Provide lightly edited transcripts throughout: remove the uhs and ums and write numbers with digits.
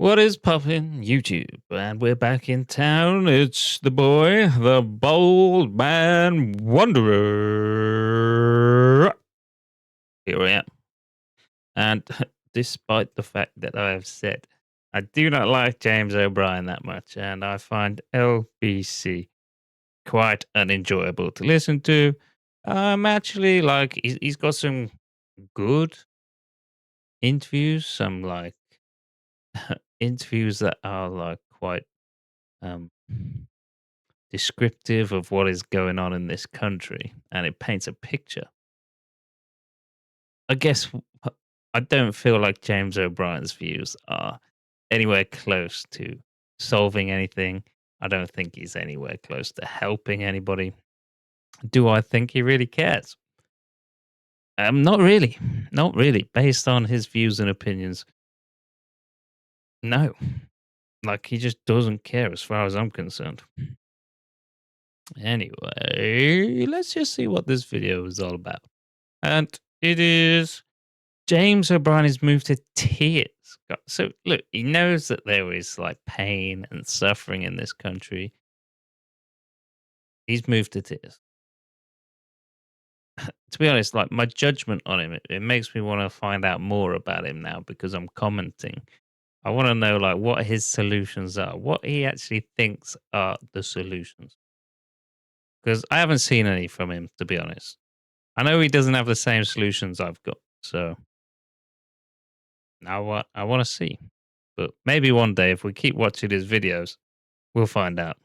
What is poppin' YouTube? And we're back in town. It's the boy, the bold man wanderer. Here I am. And despite the fact that I have said I do not like James O'Brien that much, and I find LBC quite unenjoyable to listen to, I'm actually like, he's got some good interviews, some like interviews that are like quite um, descriptive of what is going on in this country, and it paints a picture. I guess I don't feel like James O'Brien's views are anywhere close to solving anything. I don't think he's anywhere close to helping anybody. Do I think he really cares? Not really. Not really. Based on his views and opinions, no. Like, he just doesn't care as far as I'm concerned. Anyway, let's just see what this video is all about. And it is James O'Brien has moved to tears. So look, he knows that there is like pain and suffering in this country. He's moved to tears. To be honest, like my judgment on him, it makes me want to find out more about him now because I'm commenting. I want to know like what his solutions are, what he actually thinks are the solutions. Because I haven't seen any from him, to be honest. I know he doesn't have the same solutions I've got, so now I want to see. But maybe one day, if we keep watching his videos, we'll find out.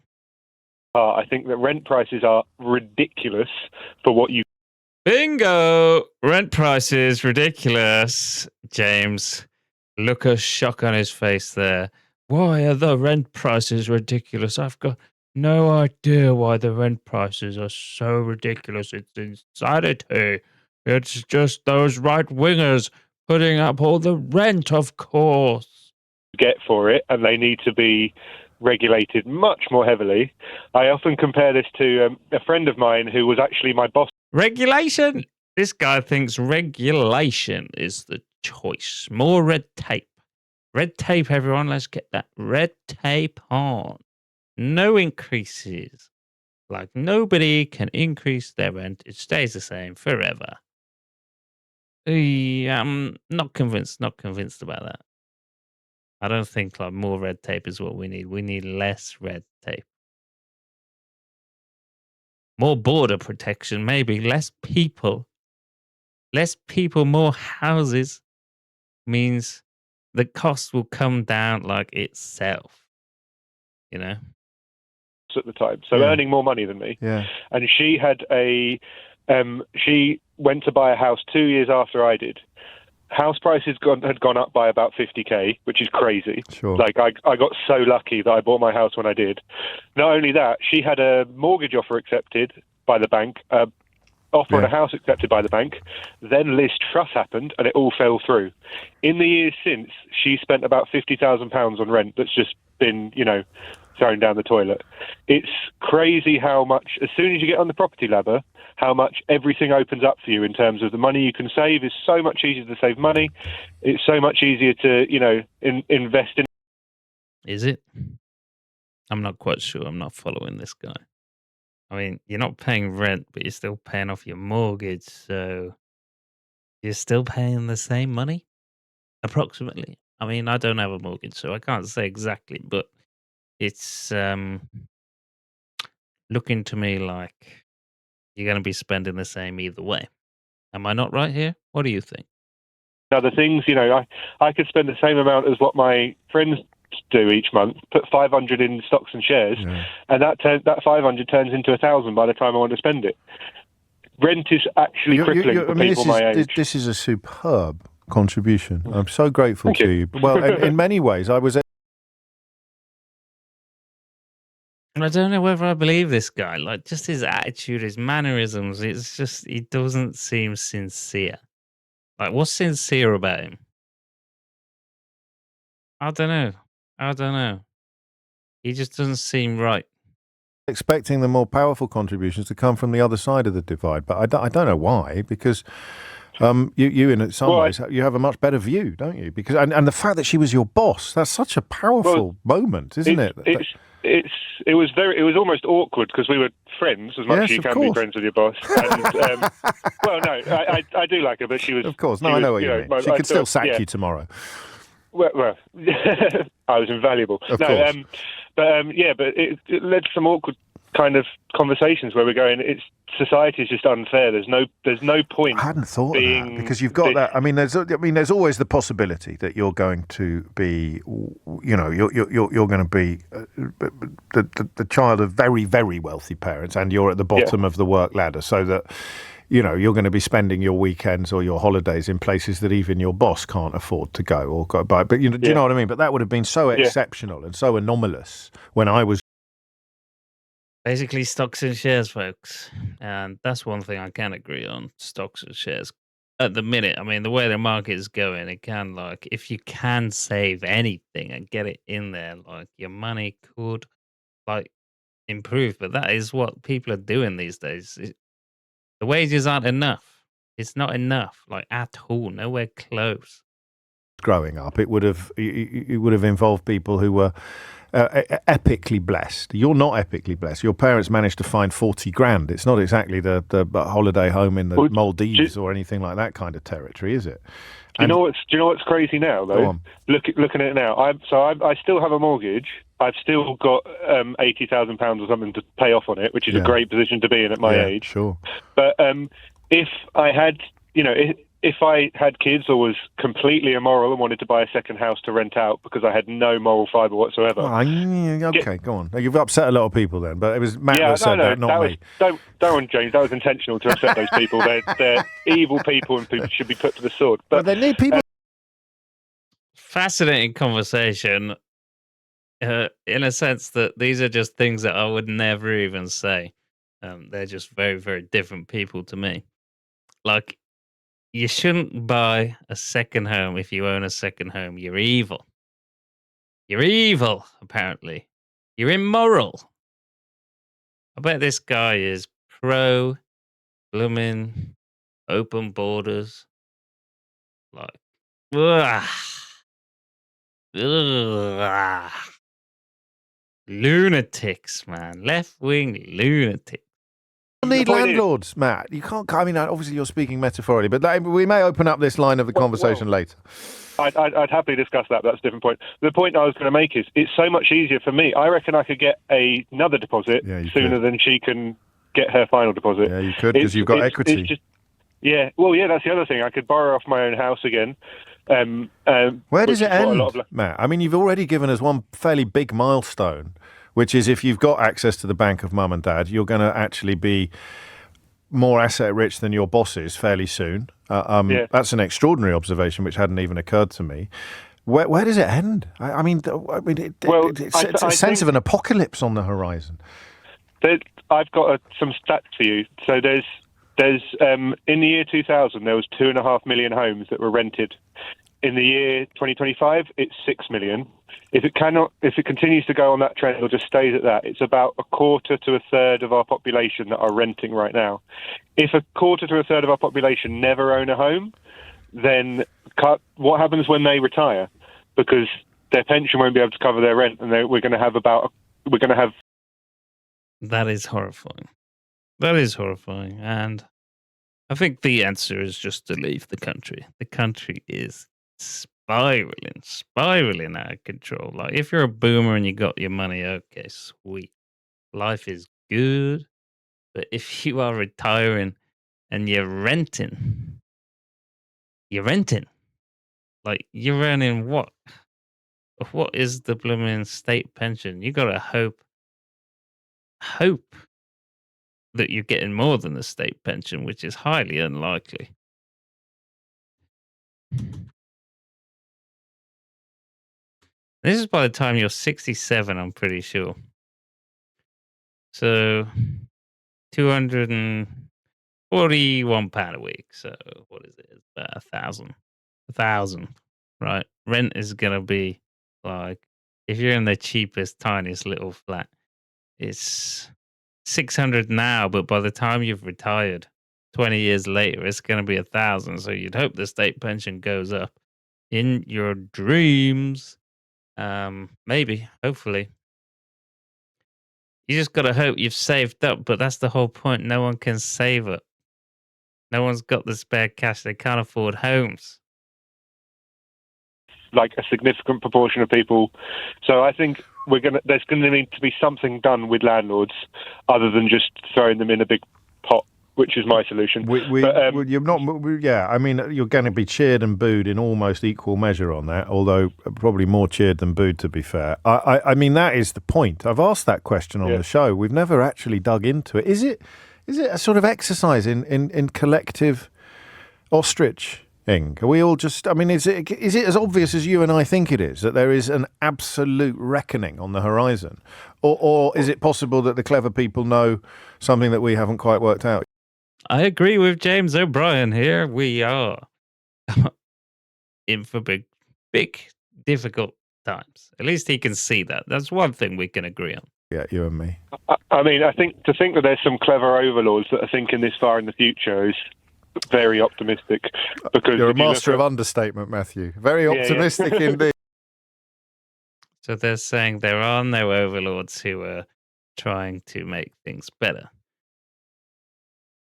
I think that rent prices are ridiculous for what you... Bingo! Rent prices ridiculous. James, look a shock on his face there. Why are the rent prices ridiculous? I've got no idea why the rent prices are so ridiculous. It's insanity. It's just those right-wingers putting up all the rent, of course. get for it, and they need to be regulated much more heavily. I often compare this to a friend of mine who was actually my boss. Regulation? This guy thinks regulation is the choice. More red tape. Red tape, everyone. Let's get that red tape on. No increases. Like nobody can increase their rent. It stays the same forever. I'm not convinced. Not convinced about that. I don't think like more red tape is what we need. We need less red tape. More border protection, maybe. Less people. Less people, more houses means the cost will come down like itself. You know? At the time, so earning more money than me. Yeah. And she had she went to buy a house 2 years after I did. House prices had gone up by about 50k, which is crazy. Sure. Like I got so lucky that I bought my house when I did. Not only that, she had a mortgage offer accepted by the bank, offer on a house accepted by the bank. Then Liz Truss happened, and it all fell through. In the years since, she spent about £50,000 on rent. That's just been, thrown down the toilet. It's crazy how much, as soon as you get on the property ladder, how much everything opens up for you in terms of the money you can save. Is so much easier to save money. It's so much easier to, invest in. Is it? I'm not quite sure. I'm not following this guy. I mean, you're not paying rent, but you're still paying off your mortgage, so you're still paying the same money, approximately. I mean, I don't have a mortgage, so I can't say exactly, but it's looking to me like you're going to be spending the same either way. Am I not right here? What do you think? Other things, I could spend the same amount as what my friends do each month, put 500 in stocks and shares, and that 500 turns into 1,000 by the time I want to spend it. Rent is actually crippling for people my age. This is a superb contribution. I'm so grateful to you. Well, in many ways, I was... I don't know whether I believe this guy. Like, just his attitude, his mannerisms, it's just, he doesn't seem sincere. Like, what's sincere about him? I don't know. He just doesn't seem right. Expecting the more powerful contributions to come from the other side of the divide, but I don't know why, because You in some Well, ways, you have a much better view, don't you? Because and the fact that she was your boss, that's such a powerful moment, isn't it? It was almost awkward because we were friends as much as you can be friends with your boss. And, well, no, I do like her, but she was. Of course, no, I know what you mean. She could still sack you tomorrow. Well, I was invaluable. Of course. But it led to some awkward kind of conversations where we're going, society is just unfair. There's no point. I hadn't thought of that because you've got that. I mean, there's always the possibility that you're going to be, you're going to be the child of very, very wealthy parents, and you're at the bottom of the work ladder, so that you're going to be spending your weekends or your holidays in places that even your boss can't afford to go or go by. But do you know what I mean? But that would have been so exceptional and so anomalous when I was. Basically, stocks and shares, folks. And that's one thing I can agree on, stocks and shares. At the minute, I mean, the way the market is going, it can, if you can save anything and get it in there, your money could, improve. But that is what people are doing these days. The wages aren't enough. It's not enough, at all, nowhere close. Growing up, it would have involved people who were epically blessed. You're not epically blessed. Your parents managed to find 40 grand. It's not exactly the holiday home in the Maldives or anything like that kind of territory, is it? Do you know what's crazy now though? Looking at it now, I still have a mortgage. I've still got £80,000 or something to pay off on it, which is a great position to be in at my age. Sure. But if I had, if I had kids or was completely immoral and wanted to buy a second house to rent out because I had no moral fibre whatsoever. Okay, go on. You've upset a lot of people then, but it was Matt that said that, not me. Don't worry, James. That was intentional to upset those people. They're evil people and should be put to the sword. But they need people. Fascinating conversation. In a sense that these are just things that I would never even say. They're just very, very different people to me. You shouldn't buy a second home if you own a second home. You're evil. You're evil, apparently. You're immoral. I bet this guy is pro-blooming open borders. Lunatics, man. Left-wing lunatics. You need landlords, Matt. You can't. I mean, obviously you're speaking metaphorically, but we may open up this line of the conversation later. I'd happily discuss that, but that's a different point. The point I was going to make is it's so much easier for me. I reckon I could get another deposit sooner than she can get her final deposit. Yeah, you could, because you've got equity. That's the other thing. I could borrow off my own house again. Where does it end, Matt? I mean, you've already given us one fairly big milestone, which is if you've got access to the bank of mum and dad, you're going to actually be more asset rich than your bosses fairly soon. That's an extraordinary observation, which hadn't even occurred to me. Where does it end? It's a sense of an apocalypse on the horizon. I've got some stats for you. So there's in the year 2000, there was 2.5 million homes that were rented. In the year 2025, it's 6 million. If it continues to go on that trend or just stays at that, it's about a quarter to a third of our population that are renting right now. If a quarter to a third of our population never own a home, then what happens when they retire? Because their pension won't be able to cover their rent, and we're going to have. That is horrifying. That is horrifying, and I think the answer is just to leave the country. The country is spiraling out of control. If you're a boomer and you got your money, okay, sweet. Life is good. But if you are retiring and you're renting, you're earning what? What is the blooming state pension? You gotta hope that you're getting more than the state pension, which is highly unlikely. This is by the time you're 67, I'm pretty sure. So, £241 a week. So, what is it? It's about 1,000. 1,000, right? Rent is going to be if you're in the cheapest, tiniest little flat, it's 600 now, but by the time you've retired, 20 years later, it's going to be 1,000. So you'd hope the state pension goes up in your dreams. Maybe, hopefully. You just got to hope you've saved up, but that's the whole point. No one can save up. No one's got the spare cash. They can't afford homes. Like a significant proportion of people. So I think there's going to need to be something done with landlords other than just throwing them in a big pot, which is my solution. You're not. Yeah, I mean, you're going to be cheered and booed in almost equal measure on that, although probably more cheered than booed, to be fair. I mean, that is the point. I've asked that question on the show. We've never actually dug into it. Is it a sort of exercise in collective ostrich? Are we all just? I mean, is it as obvious as you and I think it is that there is an absolute reckoning on the horizon, or is it possible that the clever people know something that we haven't quite worked out? I agree with James O'Brien here. We are in for big, difficult times. At least he can see that. That's one thing we can agree on. Yeah, you and me. I mean, I think that there's some clever overlords that are thinking this far in the future is very optimistic. Because you're a master of understatement, Matthew. Very optimistic indeed. So they're saying there are no overlords who are trying to make things better.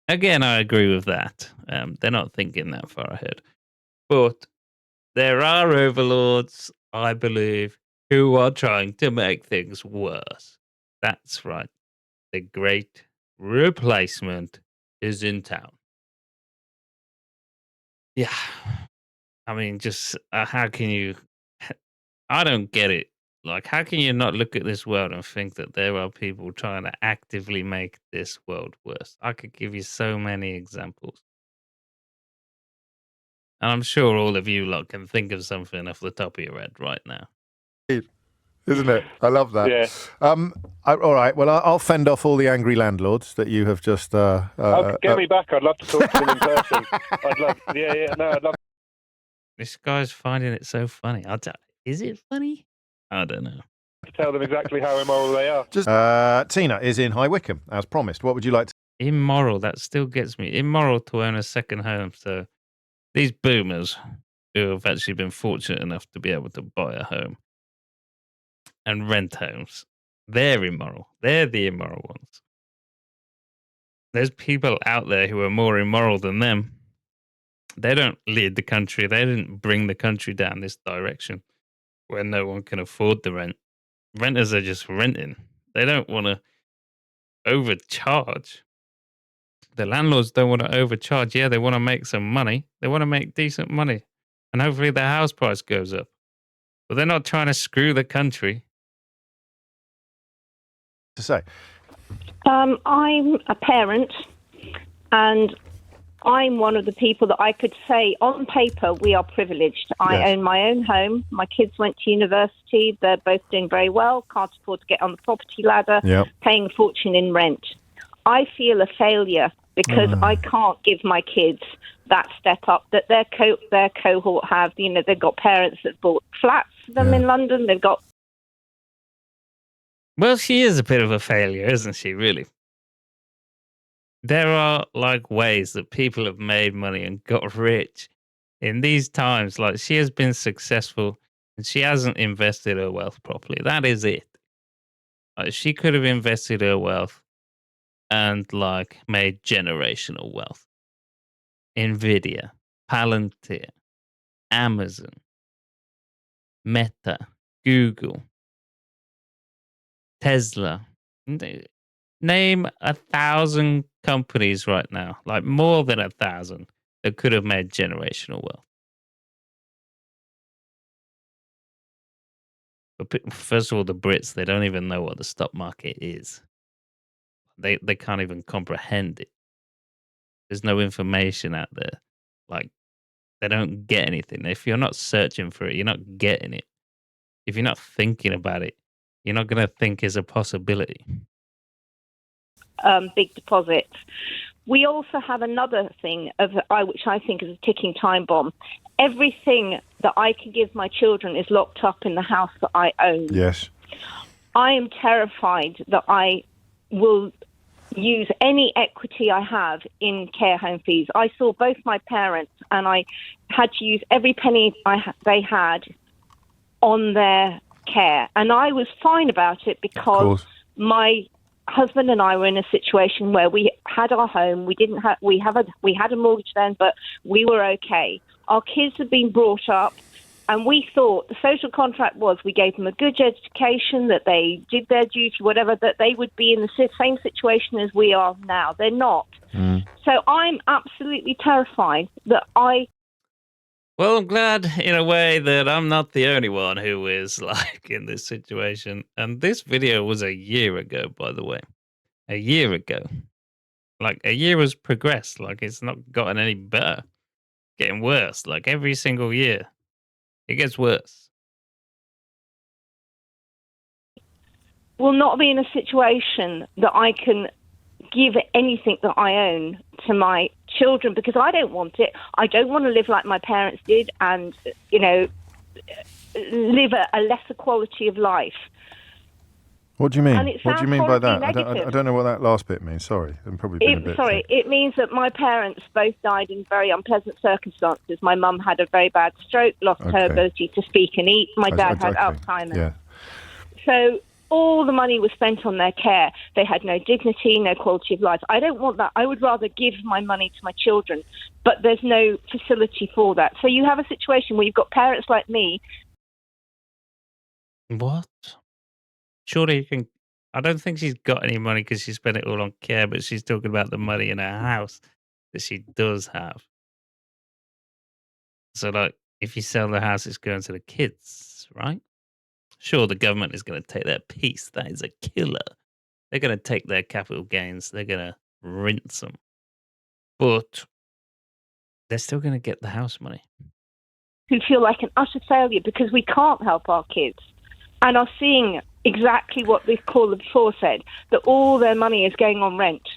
Again, I agree with that. They're not thinking that far ahead. But there are overlords, I believe, who are trying to make things worse. That's right. The Great Replacement is in town. Yeah. I mean, just how can you... I don't get it. Like, how can you not look at this world and think that there are people trying to actively make this world worse? I could give you so many examples. And I'm sure all of you lot can think of something off the top of your head right now. Isn't it? I love that. Yeah. All right. Well, I'll fend off all the angry landlords that you have just... get me back. I'd love to talk to them in person. I'd love... This guy's finding it so funny. Is it funny? I don't know. To tell them exactly how immoral they are. Tina is in High Wycombe, as promised. What would you like to... Immoral, that still gets me. Immoral to own a second home. So these boomers who have actually been fortunate enough to be able to buy a home and rent homes, they're immoral. They're the immoral ones. There's people out there who are more immoral than them. They don't lead the country. They didn't bring the country down this direction where no one can afford the rent. Renters are just renting. They don't want to overcharge. The landlords don't want to overcharge. Yeah, they want to make some money. They want to make decent money. And hopefully their house price goes up. But they're not trying to screw the country. To say? I'm a parent, and I'm one of the people that I could say, on paper, we are privileged. I own my own home. My kids went to university. They're both doing very well. Can't afford to get on the property ladder, paying a fortune in rent. I feel a failure because I can't give my kids that step up that their cohort have. You know, they've got parents that bought flats for them in London. They've got... Well, she is a bit of a failure, isn't she, really? There are, like, ways that people have made money and got rich in these times. Like, she has been successful and she hasn't invested her wealth properly. That is it. Like, she could have invested her wealth and, like, made generational wealth. Nvidia, Palantir, Amazon, Meta, Google, Tesla. Name 1,000 companies right now, like more than 1,000, that could have made generational wealth. But first of all, the Brits, they don't even know what the stock market is. They can't even comprehend it. There's no information out there. Like, they don't get anything. If you're not searching for it, you're not getting it. If you're not thinking about it, you're not going to think it's a possibility. Big deposits. We also have another thing which I think is a ticking time bomb. Everything that I can give my children is locked up in the house that I own. Yes. I am terrified that I will use any equity I have in care home fees. I saw both my parents, and I had to use every penny they had on their care. And I was fine about it because my husband and I were in a situation where we had our home. We had a mortgage then, but we were okay. Our kids had been brought up, and we thought the social contract was we gave them a good education, that they did their duty, whatever, that they would be in the same situation as we are now. They're not. So I'm absolutely terrified that Well, I'm glad in a way that I'm not the only one who is like in this situation. And this video was a year ago, by the way. A year ago. Like, a year has progressed. Like, it's not gotten any better. Getting worse. Like, every single year. It gets worse. will not be in a situation that I can give anything that I own to my children, because I don't want it. I don't want to live like my parents did and, live a lesser quality of life. What do you mean? And it What do you sounds mean by that? horribly I don't know what that last bit means. Sorry, I'm probably being a bit... It means that my parents both died in very unpleasant circumstances. My mum had a very bad stroke, lost her ability to speak and eat. My dad had Alzheimer's. Yeah. So all the money was spent on their care. They had no dignity, no quality of life. I don't want that. I would rather give my money to my children, but there's no facility for that. So you have a situation where you've got parents like me. What? Surely you can... I don't think she's got any money because she spent it all on care, but she's talking about the money in her house that she does have. So, like, if you sell the house, it's going to the kids, right? Sure, the government is going to take their piece. That is a killer. They're going to take their capital gains. They're going to rinse them. But they're still going to get the house money. Who feel like an utter failure because we can't help our kids and are seeing exactly what this caller before said, that all their money is going on rent.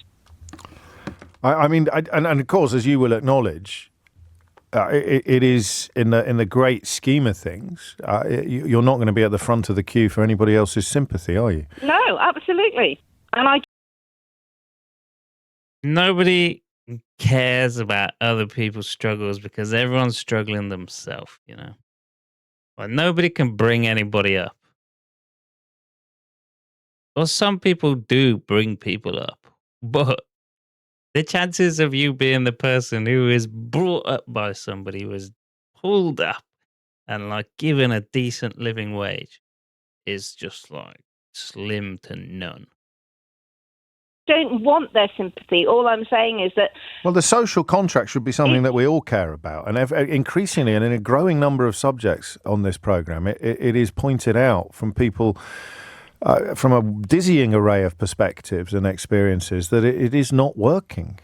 I mean, and of course, as you will acknowledge, it is in the great scheme of things. You're not going to be at the front of the queue for anybody else's sympathy, are you? No, absolutely. And nobody cares about other people's struggles because everyone's struggling themselves, Like, nobody can bring anybody up. Well, some people do bring people up, but the chances of you being the person who is brought up by somebody who is pulled up and like given a decent living wage is just like slim to none. Don't want their sympathy. All I'm saying is that... Well, the social contract should be something that we all care about. And increasingly, and in a growing number of subjects on this programme, it is pointed out from people... from a dizzying array of perspectives and experiences, that it is not working.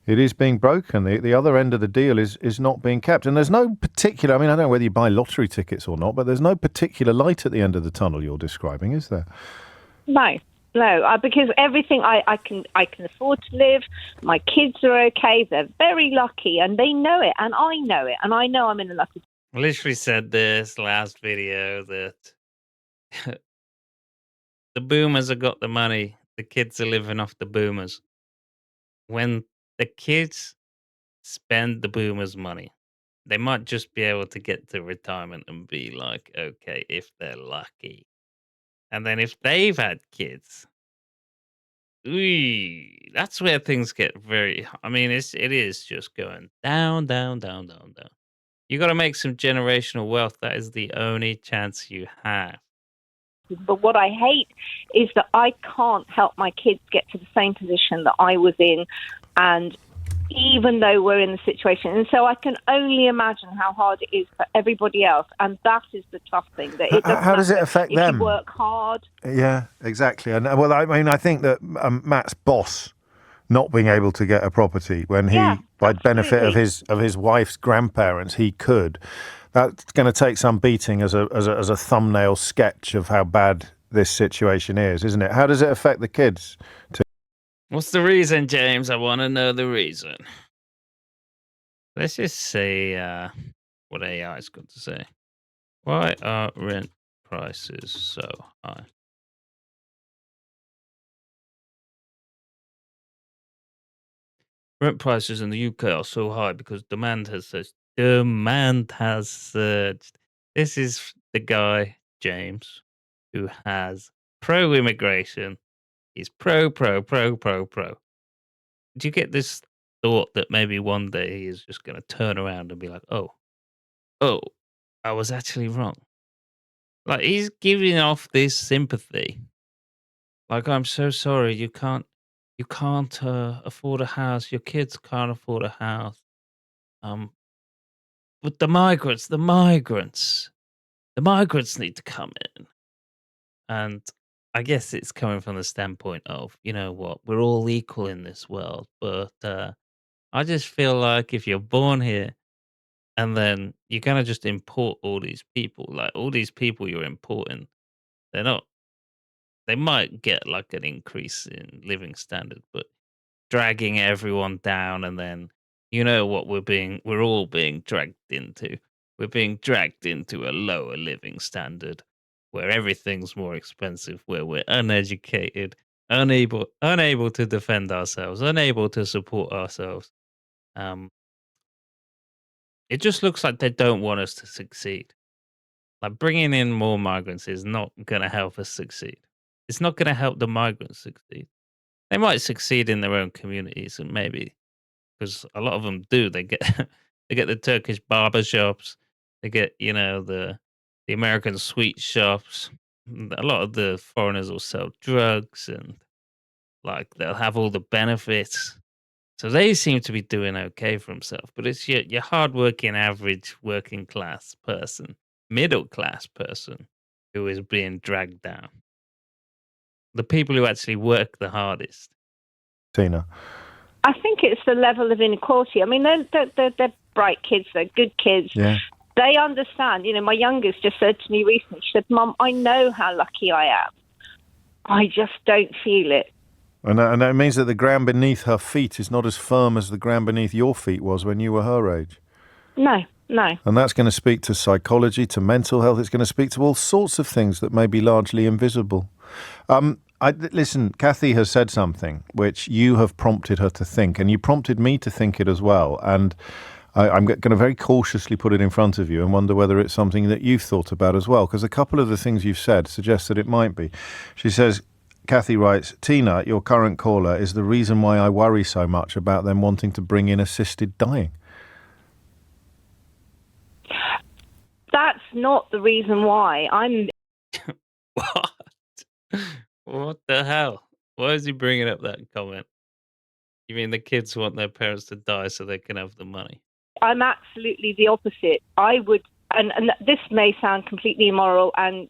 It is being broken. The other end of the deal is not being kept. And there's no particular, I mean, I don't know whether you buy lottery tickets or not, but there's no particular light at the end of the tunnel you're describing, is there? No, because everything I can afford to live. My kids are okay. They're very lucky, and they know it, and I know it, and I know I'm in a lucky... I literally said this last video that the boomers have got the money. The kids are living off the boomers. When the kids spend the boomers' money, they might just be able to get to retirement and be like, okay, if they're lucky. And then if they've had kids, that's where things get very... I mean, it is just going down, down, down, down, down. You got to make some generational wealth. That is the only chance you have. But what I hate is that I can't help my kids get to the same position that I was in, and even though we're in the situation. And so I can only imagine how hard it is for everybody else, and that is the tough thing. That how does it affect them? If you work hard. Yeah, exactly. And well, I mean, I think that Matt's boss not being able to get a property when he, by benefit of his wife's grandparents, he could... That's going to take some beating as a thumbnail sketch of how bad this situation is, isn't it? How does it affect the kids? What's the reason, James? I want to know the reason. Let's just say what AI's got to say. Why are rent prices so high? rent prices in the UK are so high because demand has surged. Demand has surged. This is the guy, James, who has pro-immigration. He's pro. Do you get this thought that maybe one day he is just going to turn around and be like, oh, I was actually wrong? Like, he's giving off this sympathy. Like, I'm so sorry, you can't afford a house. Your kids can't afford a house. But the migrants need to come in. And I guess it's coming from the standpoint of, you know what, we're all equal in this world. But I just feel like if you're born here and then you're gonna just import all these people, like all these people you're importing, they're not. They might get like an increase in living standard, but dragging everyone down, and then you know what we're all being dragged into. We're being dragged into a lower living standard where everything's more expensive, where we're uneducated, unable to defend ourselves, unable to support ourselves. Um, it just looks like they don't want us to succeed. Like bringing in more migrants is not going to help us succeed. It's not going to help the migrants succeed. They might succeed in their own communities, and maybe because a lot of them do. They get they get the Turkish barber shops. They get the American sweet shops. A lot of the foreigners will sell drugs, and like they'll have all the benefits. So they seem to be doing okay for themselves. But it's your hardworking, average, working class person, middle class person, who is being dragged down. The people who actually work the hardest. Tina. I think it's the level of inequality. I mean, they're bright kids, they're good kids. Yeah. They understand. You know, my youngest just said to me recently, she said, Mum, I know how lucky I am. I just don't feel it. And that means that the ground beneath her feet is not as firm as the ground beneath your feet was when you were her age. No. And that's going to speak to psychology, to mental health. It's going to speak to all sorts of things that may be largely invisible. Listen, Kathy has said something which you have prompted her to think, and you prompted me to think it as well. And I'm going to very cautiously put it in front of you and wonder whether it's something that you've thought about as well, because a couple of the things you've said suggest that it might be. She says, Kathy writes, Tina, your current caller, is the reason why I worry so much about them wanting to bring in assisted dying. That's not the reason why. What? What the hell? Why is he bringing up that comment? You mean the kids want their parents to die so they can have the money? I'm absolutely the opposite. I would, and this may sound completely immoral, and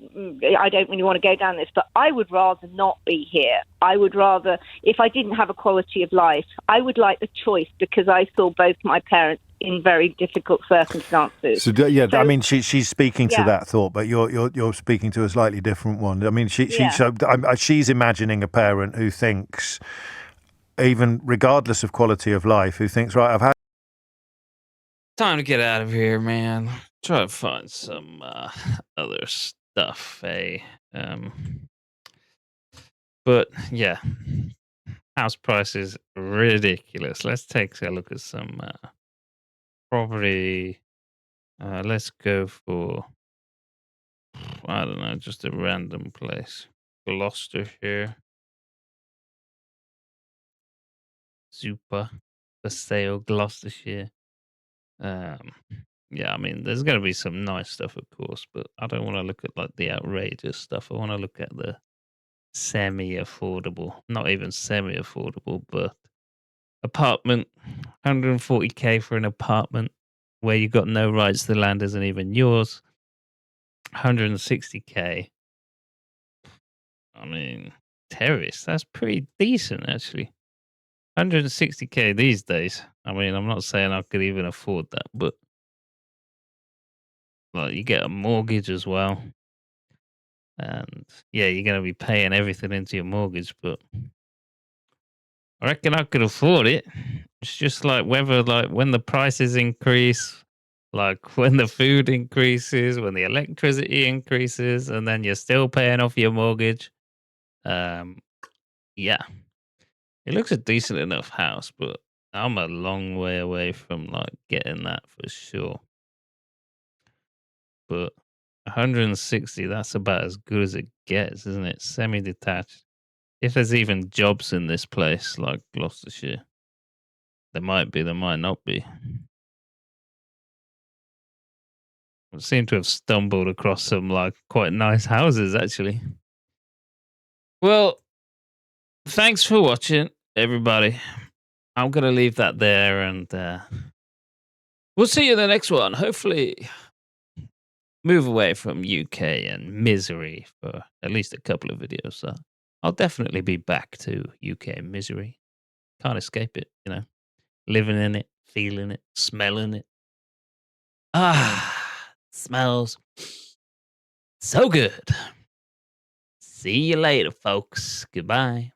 I don't really want to go down this, but I would rather not be here. I would rather, if I didn't have a quality of life, I would like the choice, because I saw both my parents in very difficult circumstances. So I mean, she's speaking to that thought, but you're speaking to a slightly different one. I mean, she's imagining a parent who thinks, even regardless of quality of life, who thinks, right, I've had time to get out of here, man. Try to find some other stuff, but yeah, house prices ridiculous. Let's take a look at some property. Let's go for, I don't know, just a random place. Gloucestershire. Super for sale, Gloucestershire. Yeah, I mean, there's going to be some nice stuff, of course, but I don't want to look at like the outrageous stuff. I want to look at the semi-affordable, not even semi-affordable, but apartment. 140k for an apartment where you got no rights to the land isn't even yours. 160k. I mean, terrace. That's pretty decent, actually. 160k these days. I mean, I'm not saying I could even afford that, but like you get a mortgage as well. And yeah, you're going to be paying everything into your mortgage, but I reckon I could afford it. It's just like whether, like, when the prices increase, like when the food increases, when the electricity increases, and then you're still paying off your mortgage. Yeah, it looks a decent enough house, but I'm a long way away from like getting that for sure. But 160, that's about as good as it gets, isn't it? Semi-detached. If there's even jobs in this place like Gloucestershire, there might be, there might not be. I seem to have stumbled across some like quite nice houses actually. Well, thanks for watching, everybody. I'm gonna leave that there, and we'll see you in the next one. Hopefully, move away from UK and misery for at least a couple of videos. So I'll definitely be back to UK misery. Can't escape it, you know. Living in it, feeling it, smelling it. Ah, smells so good. See you later, folks. Goodbye.